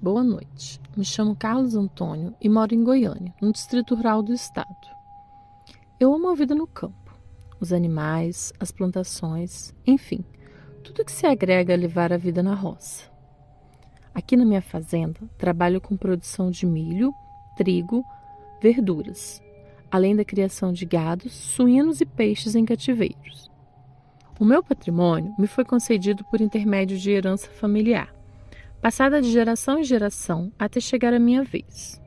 boa noite. Me chamo Carlos Antônio e moro em Goiânia, no Distrito Rural do estado. Eu amo a vida no campo, os animais, as plantações, enfim, tudo que se agrega a levar a vida na roça. Aqui na minha fazenda, trabalho com produção de milho, trigo, verduras, além da criação de gados, suínos e peixes em cativeiros. O meu patrimônio me foi concedido por intermédio de herança familiar, passada de geração em geração até chegar a minha vez.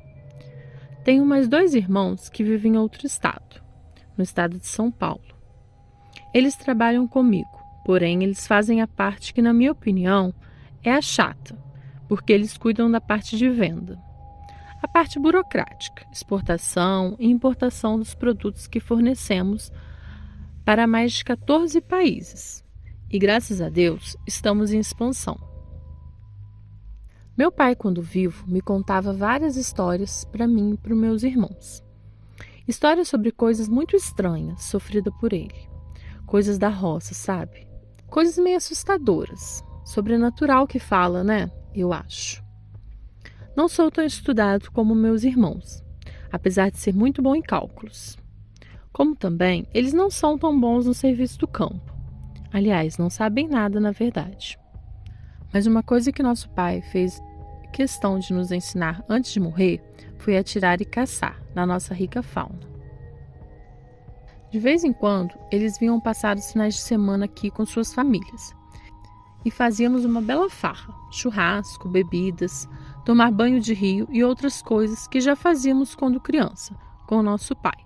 Tenho mais 2 irmãos que vivem em outro estado, no estado de São Paulo. Eles trabalham comigo, porém eles fazem a parte que, na minha opinião, é a chata, porque eles cuidam da parte de venda. A parte burocrática, exportação e importação dos produtos que fornecemos para mais de 14 países. E graças a Deus, estamos em expansão. Meu pai, quando vivo, me contava várias histórias para mim e para os meus irmãos. Histórias sobre coisas muito estranhas sofridas por ele. Coisas da roça, sabe? Coisas meio assustadoras. Sobrenatural que fala, né? Eu acho. Não sou tão estudado como meus irmãos, apesar de ser muito bom em cálculos. Como também, eles não são tão bons no serviço do campo. Aliás, não sabem nada, na verdade. Mas uma coisa que nosso pai fez questão de nos ensinar antes de morrer foi atirar e caçar na nossa rica fauna. De vez em quando, eles vinham passar os finais de semana aqui com suas famílias. E fazíamos uma bela farra, churrasco, bebidas, tomar banho de rio e outras coisas que já fazíamos quando criança, com o nosso pai.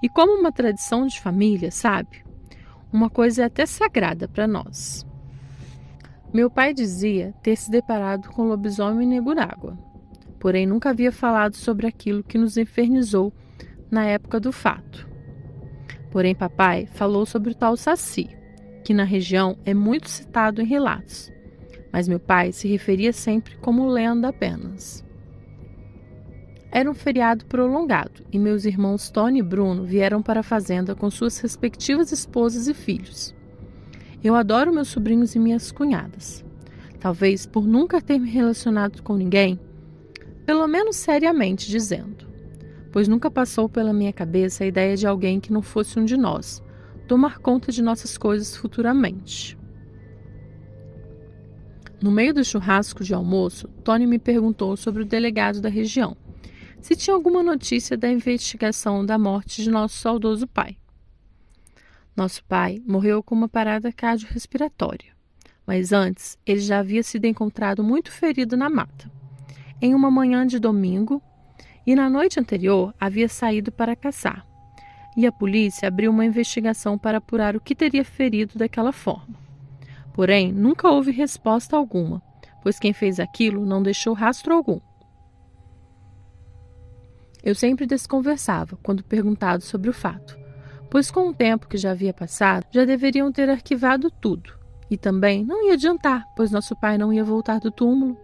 E como uma tradição de família, sabe? Uma coisa até sagrada para nós. Meu pai dizia ter se deparado com lobisomem e negurágua, porém nunca havia falado sobre aquilo que nos infernizou na época do fato. Porém, papai falou sobre o tal Saci, que na região é muito citado em relatos, mas meu pai se referia sempre como lenda apenas. Era um feriado prolongado e meus irmãos Tony e Bruno vieram para a fazenda com suas respectivas esposas e filhos. Eu adoro meus sobrinhos e minhas cunhadas. Talvez por nunca ter me relacionado com ninguém, pelo menos seriamente dizendo, pois nunca passou pela minha cabeça a ideia de alguém que não fosse um de nós, tomar conta de nossas coisas futuramente. No meio do churrasco de almoço, Tony me perguntou sobre o delegado da região, se tinha alguma notícia da investigação da morte de nosso saudoso pai. Nosso pai morreu com uma parada cardiorrespiratória, mas antes ele já havia sido encontrado muito ferido na mata, em uma manhã de domingo, e na noite anterior havia saído para caçar, e a polícia abriu uma investigação para apurar o que teria ferido daquela forma. Porém, nunca houve resposta alguma, pois quem fez aquilo não deixou rastro algum. Eu sempre desconversava quando perguntado sobre o fato, pois com o tempo que já havia passado, já deveriam ter arquivado tudo. E também não ia adiantar, pois nosso pai não ia voltar do túmulo.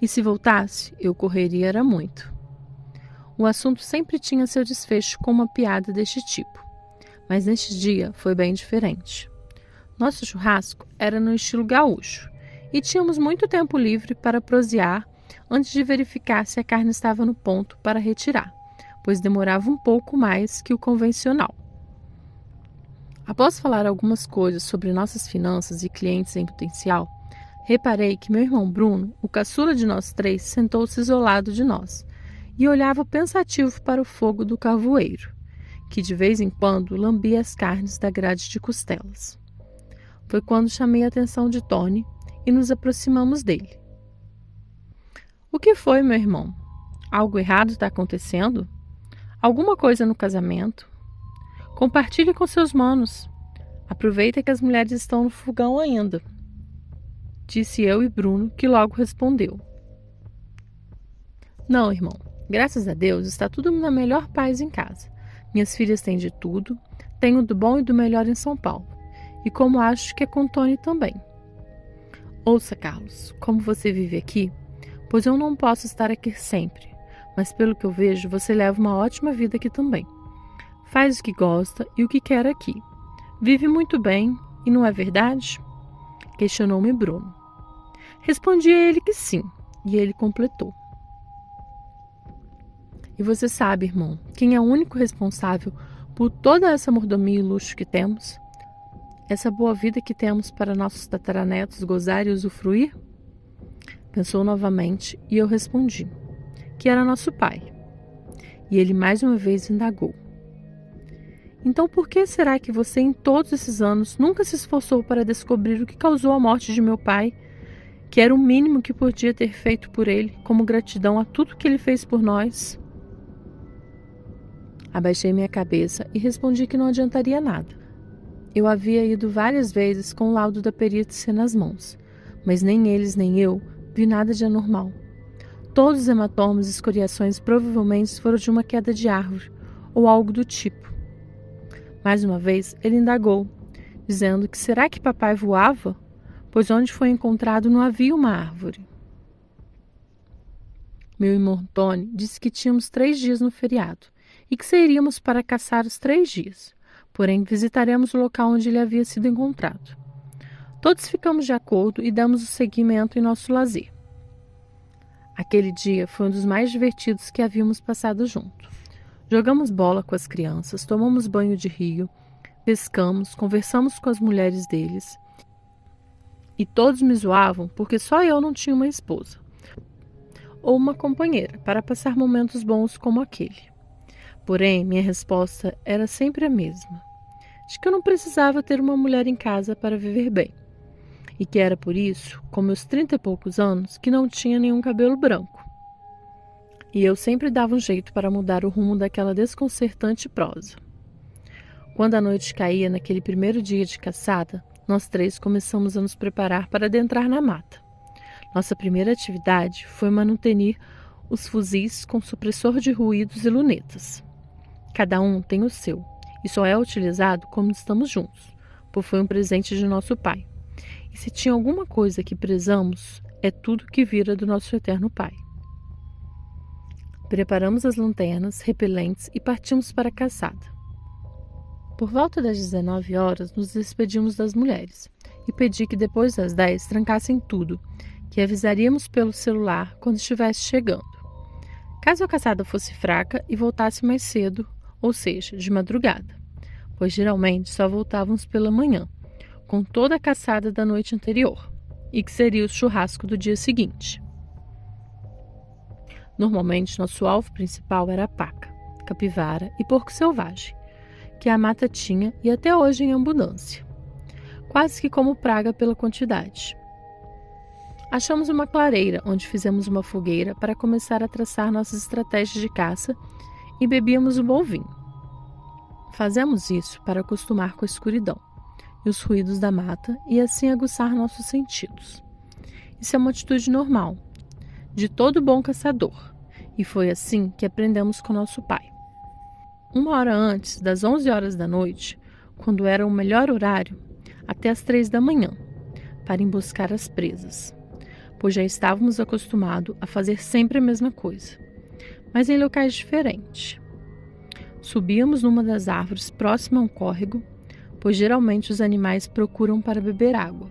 E se voltasse, eu correria era muito. O assunto sempre tinha seu desfecho com uma piada deste tipo, mas neste dia foi bem diferente. Nosso churrasco era no estilo gaúcho e tínhamos muito tempo livre para prosear antes de verificar se a carne estava no ponto para retirar, pois demorava um pouco mais que o convencional. Após falar algumas coisas sobre nossas finanças e clientes em potencial, reparei que meu irmão Bruno, o caçula de nós 3, sentou-se isolado de nós e olhava pensativo para o fogo do carvoeiro, que de vez em quando lambia as carnes da grade de costelas. Foi quando chamei a atenção de Tony e nos aproximamos dele. O que foi, meu irmão? Algo errado está acontecendo? Alguma coisa no casamento? Compartilhe com seus manos. Aproveita que as mulheres estão no fogão ainda. Disse eu e Bruno, que logo respondeu. Não, irmão. Graças a Deus está tudo na melhor paz em casa. Minhas filhas têm de tudo. Tenho do bom e do melhor em São Paulo. E como acho que é com Tony também. Ouça, Carlos, como você vive aqui, pois eu não posso estar aqui sempre, mas pelo que eu vejo, você leva uma ótima vida aqui também. Faz o que gosta e o que quer aqui. Vive muito bem, e não é verdade? Questionou-me Bruno. Respondi a ele que sim, E ele completou: e você sabe, irmão, quem é o único responsável por toda essa mordomia e luxo que temos? Essa boa vida que temos para nossos tataranetos gozar e usufruir? Pensou novamente e eu respondi que era nosso pai. E ele mais uma vez indagou: então por que será que você em todos esses anos nunca se esforçou para descobrir o que causou a morte de meu pai, que era o mínimo que podia ter feito por ele, como gratidão a tudo que ele fez por nós? Abaixei minha cabeça e respondi que não adiantaria nada. Eu havia ido várias vezes com o laudo da perícia nas mãos, mas nem eles nem eu vi nada de anormal. Todos os hematomas e escoriações provavelmente foram de uma queda de árvore ou algo do tipo. Mais uma vez ele indagou, dizendo que será que papai voava? Pois onde foi encontrado não havia uma árvore. Meu irmão Tony disse que tínhamos 3 dias no feriado e que sairíamos para caçar os 3 dias, porém visitaremos o local onde ele havia sido encontrado. Todos ficamos de acordo e damos o seguimento em nosso lazer. Aquele dia foi um dos mais divertidos que havíamos passado juntos. Jogamos bola com as crianças, tomamos banho de rio, pescamos, conversamos com as mulheres deles. E todos me zoavam porque só eu não tinha uma esposa ou uma companheira para passar momentos bons como aquele. Porém, minha resposta era sempre a mesma: de que eu não precisava ter uma mulher em casa para viver bem. E que era por isso, com meus 30 e poucos anos, que não tinha nenhum cabelo branco. E eu sempre dava um jeito para mudar o rumo daquela desconcertante prosa. Quando a noite caía naquele primeiro dia de caçada, nós 3 começamos a nos preparar para adentrar na mata. Nossa primeira atividade foi manutenir os fuzis com supressor de ruídos e lunetas. Cada um tem o seu, e só é utilizado quando estamos juntos, pois foi um presente de nosso pai. E se tinha alguma coisa que prezamos, é tudo que vira do nosso eterno Pai. Preparamos as lanternas, repelentes e partimos para a caçada. Por volta das 19 horas, nos despedimos das mulheres e pedi que depois das 10 trancassem tudo, que avisaríamos pelo celular quando estivesse chegando. Caso a caçada fosse fraca e voltasse mais cedo, ou seja, de madrugada, pois geralmente só voltávamos pela manhã, com toda a caçada da noite anterior, e que seria o churrasco do dia seguinte. Normalmente, nosso alvo principal era a paca, capivara e porco selvagem, que a mata tinha e até hoje em abundância, quase que como praga pela quantidade. Achamos uma clareira onde fizemos uma fogueira para começar a traçar nossas estratégias de caça e bebíamos um bom vinho. Fazemos isso para acostumar com a escuridão e os ruídos da mata e assim aguçar nossos sentidos. Isso é uma atitude normal, de todo bom caçador, e foi assim que aprendemos com nosso pai. 1 hora antes das 11 horas da noite, quando era o melhor horário, até as 3 da manhã, para emboscar as presas, pois já estávamos acostumados a fazer sempre a mesma coisa, mas em locais diferentes. Subíamos numa das árvores próxima a um córrego, pois geralmente os animais procuram para beber água,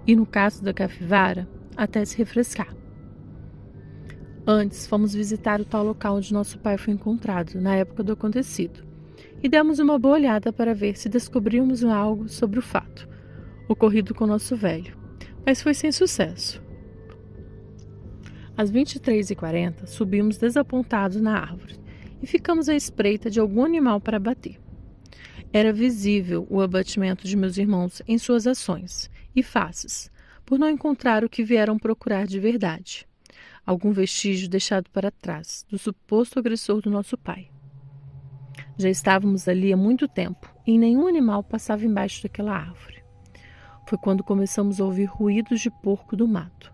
e no caso da capivara, até se refrescar. Antes, fomos visitar o tal local onde nosso pai foi encontrado, na época do acontecido, e demos uma boa olhada para ver se descobríamos algo sobre o fato ocorrido com nosso velho, mas foi sem sucesso. Às 23h40, subimos desapontados na árvore e ficamos à espreita de algum animal para abater. Era visível o abatimento de meus irmãos em suas ações e faces, por não encontrar o que vieram procurar de verdade, algum vestígio deixado para trás do suposto agressor do nosso pai. Já estávamos ali há muito tempo e nenhum animal passava embaixo daquela árvore. Foi quando começamos a ouvir ruídos de porco do mato.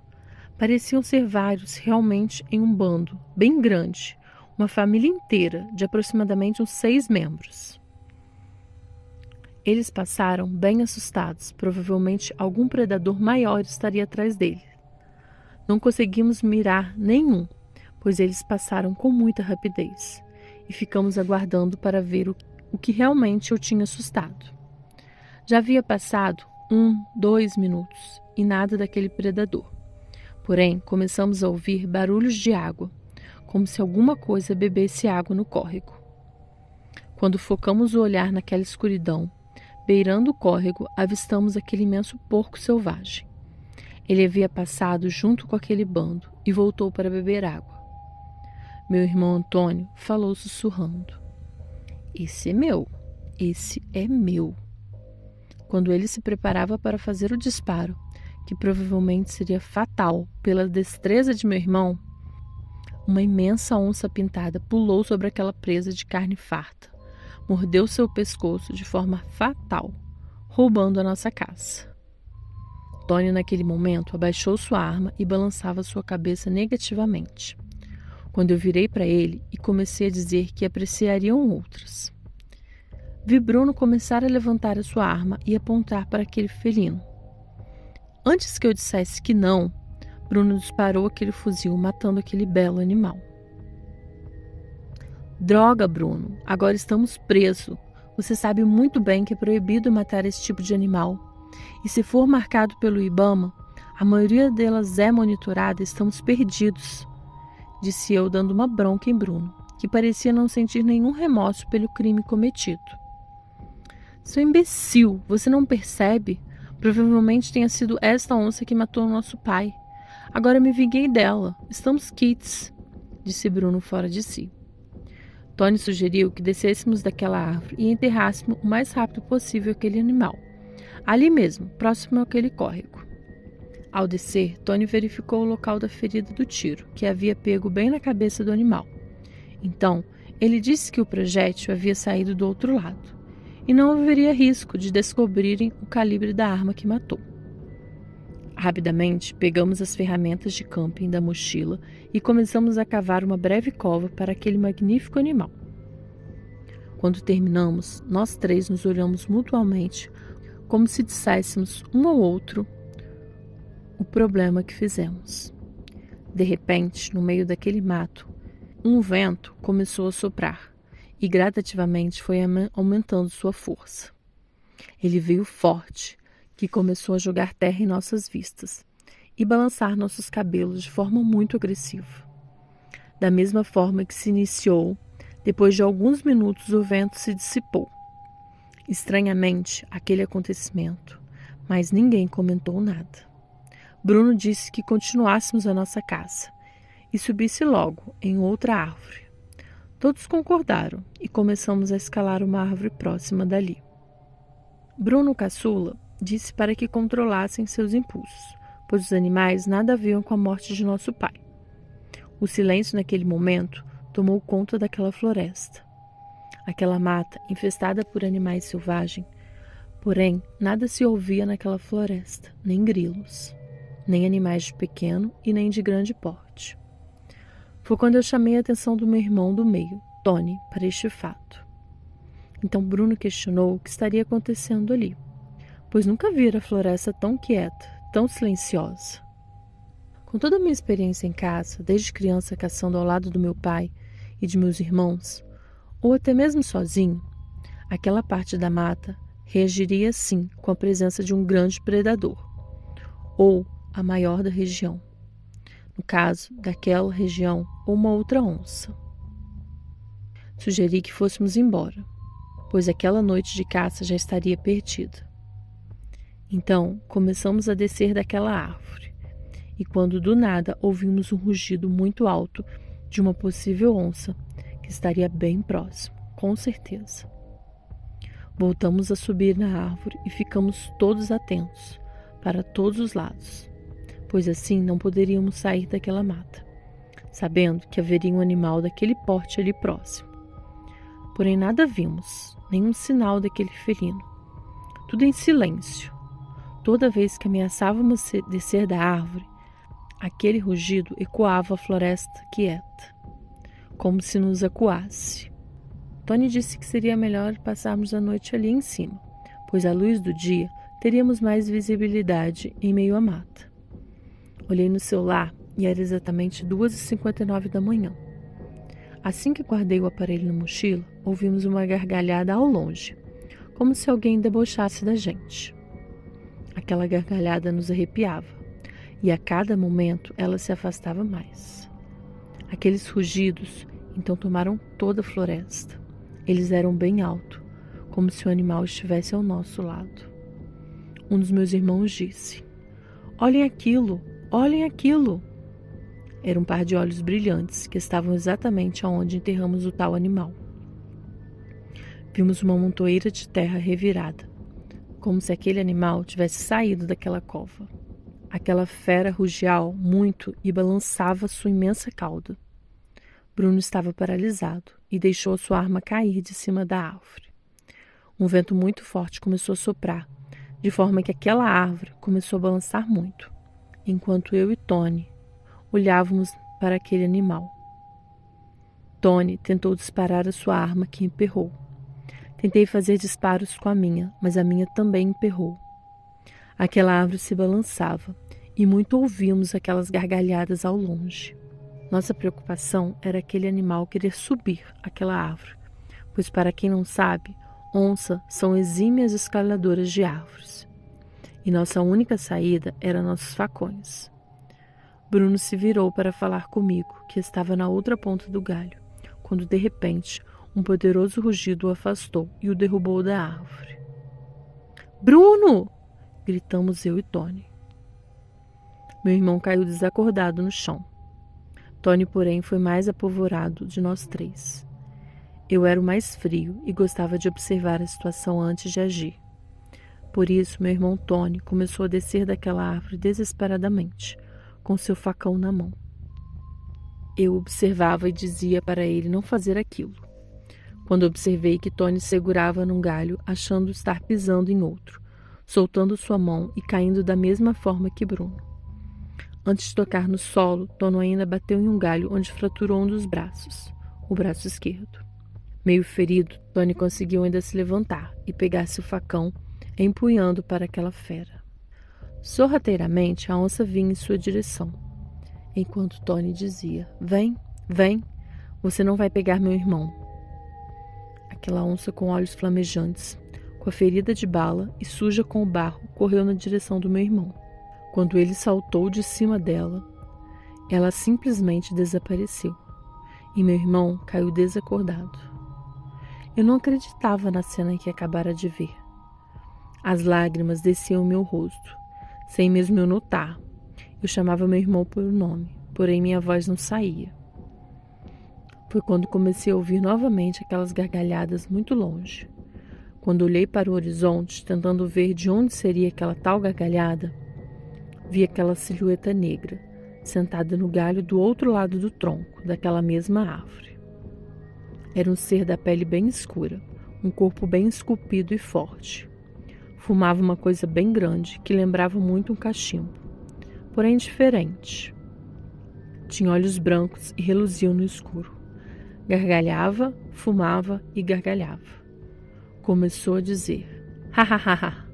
Pareciam ser vários realmente em um bando bem grande, uma família inteira de aproximadamente uns 6 membros. Eles passaram bem assustados, provavelmente algum predador maior estaria atrás deles. Não conseguimos mirar nenhum, pois eles passaram com muita rapidez, e ficamos aguardando para ver o que realmente eu tinha assustado. Já havia passado 1, 2 minutos, e nada daquele predador, Porém, começamos a ouvir barulhos de água, como se alguma coisa bebesse água no córrego. Quando focamos o olhar naquela escuridão, beirando o córrego, avistamos aquele imenso porco selvagem. Ele havia passado junto com aquele bando e voltou para beber água. Meu irmão Antônio falou sussurrando: "Esse é meu, esse é meu." Quando ele se preparava para fazer o disparo, que provavelmente seria fatal pela destreza de meu irmão, uma imensa onça pintada pulou sobre aquela presa de carne farta, mordeu seu pescoço de forma fatal, roubando a nossa caça. Tony, naquele momento, abaixou sua arma e balançava sua cabeça negativamente, quando eu virei para ele e comecei a dizer que apreciariam outras. Vi Bruno começar a levantar a sua arma e apontar para aquele felino. Antes que eu dissesse que não, Bruno disparou aquele fuzil, matando aquele belo animal. "Droga, Bruno, agora estamos presos. Você sabe muito bem que é proibido matar esse tipo de animal. E se for marcado pelo IBAMA, a maioria delas é monitorada, estamos perdidos", disse eu, dando uma bronca em Bruno, que parecia não sentir nenhum remorso pelo crime cometido. "Seu imbecil, você não percebe? Provavelmente tenha sido esta onça que matou nosso pai. Agora me vinguei dela. Estamos quites", disse Bruno fora de si. Tony sugeriu que descêssemos daquela árvore e enterrássemos o mais rápido possível aquele animal, ali mesmo, próximo àquele córrego. Ao descer, Tony verificou o local da ferida do tiro, que havia pego bem na cabeça do animal. Então, ele disse que o projétil havia saído do outro lado, e não haveria risco de descobrirem o calibre da arma que matou. Rapidamente, pegamos as ferramentas de camping da mochila e começamos a cavar uma breve cova para aquele magnífico animal. Quando terminamos, nós três nos olhamos mutuamente, como se disséssemos um ao outro o problema que fizemos. De repente, no meio daquele mato, um vento começou a soprar e gradativamente foi aumentando sua força. Ele veio forte, que começou a jogar terra em nossas vistas e balançar nossos cabelos de forma muito agressiva. Da mesma forma que se iniciou, depois de alguns minutos o vento se dissipou. Estranhamente, aquele acontecimento, mas ninguém comentou nada. Bruno disse que continuássemos a nossa caça e subisse logo em outra árvore. Todos concordaram e começamos a escalar uma árvore próxima dali. Bruno Caçula disse para que controlassem seus impulsos, pois os animais nada haviam com a morte de nosso pai. O silêncio naquele momento tomou conta daquela floresta. Aquela mata infestada por animais selvagens, porém nada se ouvia naquela floresta, nem grilos, nem animais de pequeno e nem de grande porte. Foi quando eu chamei a atenção do meu irmão do meio, Tony, para este fato. Então Bruno questionou o que estaria acontecendo ali, pois nunca vira a floresta tão quieta, tão silenciosa. Com toda a minha experiência em caça, desde criança caçando ao lado do meu pai e de meus irmãos, ou até mesmo sozinho, aquela parte da mata reagiria sim com a presença de um grande predador, ou a maior da região. No caso daquela região, ou uma outra onça. Sugeri que fôssemos embora, pois aquela noite de caça já estaria perdida. Então, começamos a descer daquela árvore, e quando do nada ouvimos um rugido muito alto de uma possível onça, que estaria bem próximo, com certeza. Voltamos a subir na árvore e ficamos todos atentos, para todos os lados, pois assim não poderíamos sair daquela mata, sabendo que haveria um animal daquele porte ali próximo. Porém nada vimos, nenhum sinal daquele felino. Tudo em silêncio. Toda vez que ameaçávamos descer da árvore, aquele rugido ecoava a floresta quieta, como se nos acuasse. Tony disse que seria melhor passarmos a noite ali em cima, pois à luz do dia teríamos mais visibilidade em meio à mata. Olhei no celular e era exatamente 2h59 da manhã. Assim que guardei o aparelho na mochila, ouvimos uma gargalhada ao longe, como se alguém debochasse da gente. Aquela gargalhada nos arrepiava, e a cada momento ela se afastava mais. Aqueles rugidos então tomaram toda a floresta. Eles eram bem alto, como se o animal estivesse ao nosso lado. Um dos meus irmãos disse: "Olhem aquilo! Olhem aquilo!" Era um par de olhos brilhantes que estavam exatamente aonde enterramos o tal animal. Vimos uma montoeira de terra revirada, como se aquele animal tivesse saído daquela cova. Aquela fera rugia muito e balançava sua imensa cauda. Bruno estava paralisado e deixou a sua arma cair de cima da árvore. Um vento muito forte começou a soprar, de forma que aquela árvore começou a balançar muito, enquanto eu e Tony olhávamos para aquele animal. Tony tentou disparar a sua arma, que emperrou. Tentei fazer disparos com a minha, mas a minha também emperrou. Aquela árvore se balançava e muito ouvimos aquelas gargalhadas ao longe. Nossa preocupação era aquele animal querer subir aquela árvore, pois, para quem não sabe, onças são exímias escaladoras de árvores. E nossa única saída era nossos facões. Bruno se virou para falar comigo, que estava na outra ponta do galho, quando de repente um poderoso rugido o afastou e o derrubou da árvore. "Bruno!" gritamos eu e Tony. Meu irmão caiu desacordado no chão. Tony, porém, foi mais apavorado de nós três. Eu era o mais frio e gostava de observar a situação antes de agir. Por isso, meu irmão Tony começou a descer daquela árvore desesperadamente, com seu facão na mão. Eu observava e dizia para ele não fazer aquilo. Quando observei que Tony segurava num galho, achando estar pisando em outro, soltando sua mão e caindo da mesma forma que Bruno. Antes de tocar no solo, Tony ainda bateu em um galho onde fraturou um dos braços, o braço esquerdo. Meio ferido, Tony conseguiu ainda se levantar e pegar seu facão, empunhando para aquela fera. Sorrateiramente, a onça vinha em sua direção, enquanto Tony dizia: "Vem, vem, você não vai pegar meu irmão." Aquela onça com olhos flamejantes, com a ferida de bala e suja com o barro, correu na direção do meu irmão. Quando ele saltou de cima dela, ela simplesmente desapareceu e meu irmão caiu desacordado. Eu não acreditava na cena que acabara de ver. As lágrimas desciam meu rosto, sem mesmo eu notar. Eu chamava meu irmão pelo nome, porém minha voz não saía. Foi quando comecei a ouvir novamente aquelas gargalhadas muito longe. Quando olhei para o horizonte, tentando ver de onde seria aquela tal gargalhada, vi aquela silhueta negra, sentada no galho do outro lado do tronco daquela mesma árvore. Era um ser da pele bem escura, um corpo bem esculpido e forte. Fumava uma coisa bem grande que lembrava muito um cachimbo, porém diferente. Tinha olhos brancos e reluziam no escuro. Gargalhava, fumava e gargalhava. Começou a dizer: "Ha ha ha ha,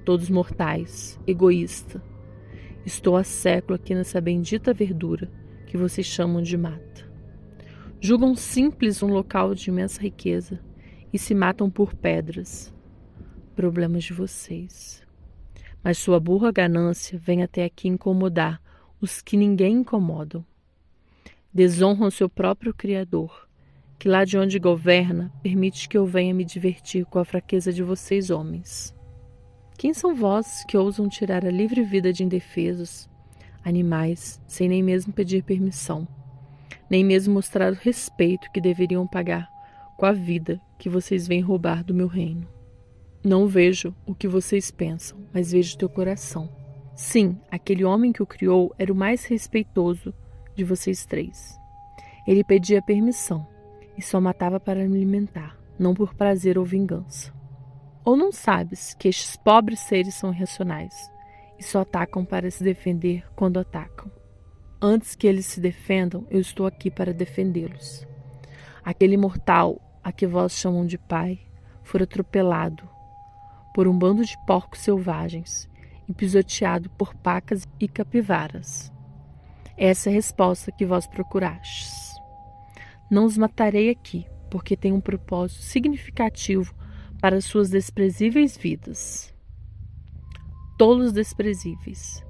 todos mortais, egoísta. Estou há século aqui nessa bendita verdura que vocês chamam de mata. Julgam simples um local de imensa riqueza e se matam por pedras. Problemas de vocês. Mas sua burra ganância vem até aqui incomodar os que ninguém incomodam. Desonram seu próprio Criador, que lá de onde governa permite que eu venha me divertir com a fraqueza de vocês, homens. Quem são vós que ousam tirar a livre vida de indefesos, animais, sem nem mesmo pedir permissão, nem mesmo mostrar o respeito que deveriam pagar com a vida que vocês vêm roubar do meu reino? Não vejo o que vocês pensam, mas vejo teu coração. Sim, aquele homem que o criou era o mais respeitoso de vocês três. Ele pedia permissão e só matava para me alimentar, não por prazer ou vingança. Ou não sabes que estes pobres seres são irracionais e só atacam para se defender quando atacam? Antes que eles se defendam, eu estou aqui para defendê-los. Aquele mortal a que vós chamam de pai fora atropelado por um bando de porcos selvagens e pisoteado por pacas e capivaras. Essa é a resposta que vós procurastes. Não os matarei aqui, porque tem um propósito significativo para suas desprezíveis vidas. Tolos desprezíveis,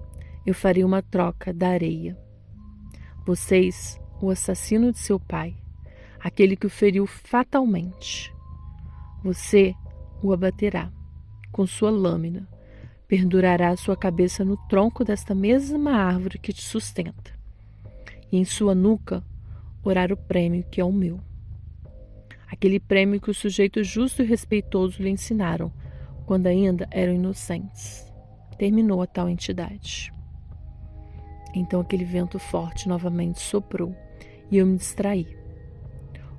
Eu faria uma troca da areia. Vocês, o assassino de seu pai, aquele que o feriu fatalmente. Você o abaterá com sua lâmina, pendurará sua cabeça no tronco desta mesma árvore que te sustenta, e em sua nuca orar o prêmio que é o meu. Aquele prêmio que o sujeito justo e respeitoso lhe ensinaram quando ainda eram inocentes. Terminou a tal entidade. Então aquele vento forte novamente soprou e eu me distraí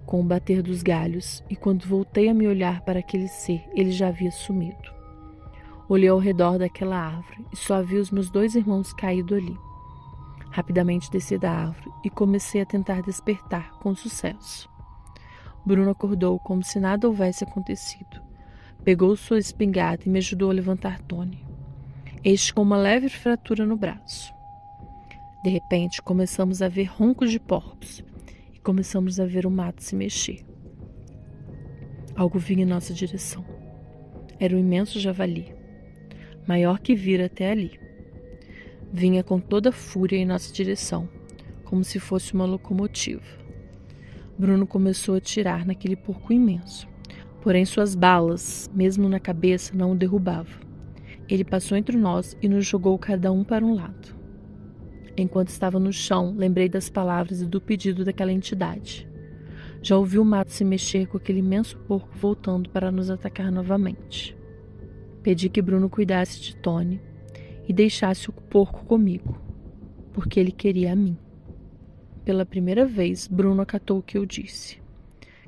com o bater dos galhos, e quando voltei a me olhar para aquele ser, ele já havia sumido. Olhei ao redor daquela árvore e só vi os meus 2 irmãos caídos ali. Rapidamente desci da árvore e comecei a tentar despertar com sucesso. Bruno acordou como se nada houvesse acontecido. Pegou sua espingarda e me ajudou a levantar Tony, este com uma leve fratura no braço. De repente, começamos a ver roncos de porcos e começamos a ver o mato se mexer. Algo vinha em nossa direção. Era um imenso javali, maior que vira até ali. Vinha com toda a fúria em nossa direção, como se fosse uma locomotiva. Bruno começou a atirar naquele porco imenso, porém suas balas, mesmo na cabeça, não o derrubavam. Ele passou entre nós e nos jogou cada um para um lado. Enquanto estava no chão, lembrei das palavras e do pedido daquela entidade. Já ouvi o mato se mexer com aquele imenso porco voltando para nos atacar novamente. Pedi que Bruno cuidasse de Tony e deixasse o porco comigo, porque ele queria a mim. Pela primeira vez, Bruno acatou o que eu disse.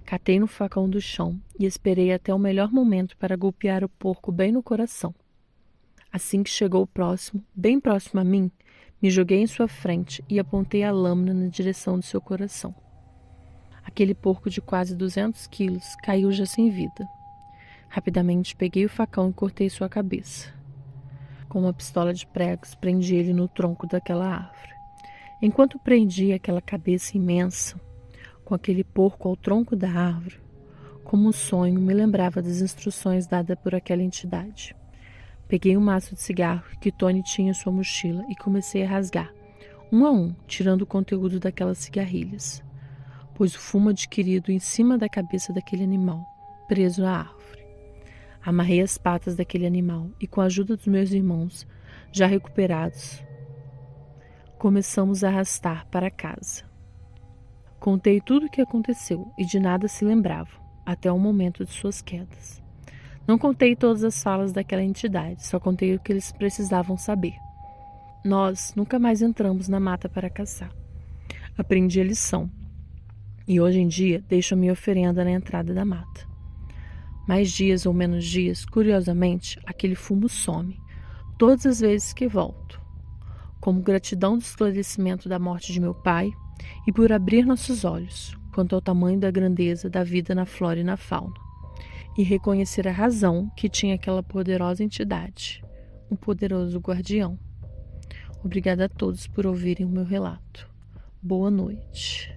Catei no facão do chão e esperei até o melhor momento para golpear o porco bem no coração. Assim que chegou próximo, bem próximo a mim, me joguei em sua frente e apontei a lâmina na direção de seu coração. Aquele porco de quase 200 quilos caiu já sem vida. Rapidamente peguei o facão e cortei sua cabeça. Com uma pistola de pregos, prendi ele no tronco daquela árvore. Enquanto prendia aquela cabeça imensa, com aquele porco ao tronco da árvore, como um sonho me lembrava das instruções dadas por aquela entidade. Peguei um maço de cigarro que Tony tinha em sua mochila e comecei a rasgar, um a um, tirando o conteúdo daquelas cigarrilhas. Pus o fumo adquirido em cima da cabeça daquele animal, preso à árvore. Amarrei as patas daquele animal e, com a ajuda dos meus irmãos, já recuperados, começamos a arrastar para casa. Contei tudo o que aconteceu e de nada se lembravam, até o momento de suas quedas. Não contei todas as falas daquela entidade, só contei o que eles precisavam saber. Nós nunca mais entramos na mata para caçar. Aprendi a lição. E hoje em dia deixo a minha oferenda na entrada da mata. Mais dias ou menos dias, curiosamente, aquele fumo some, todas as vezes que volto. Como gratidão do esclarecimento da morte de meu pai e por abrir nossos olhos quanto ao tamanho da grandeza da vida na flora e na fauna. E reconhecer a razão que tinha aquela poderosa entidade, um poderoso guardião. Obrigada a todos por ouvirem o meu relato. Boa noite.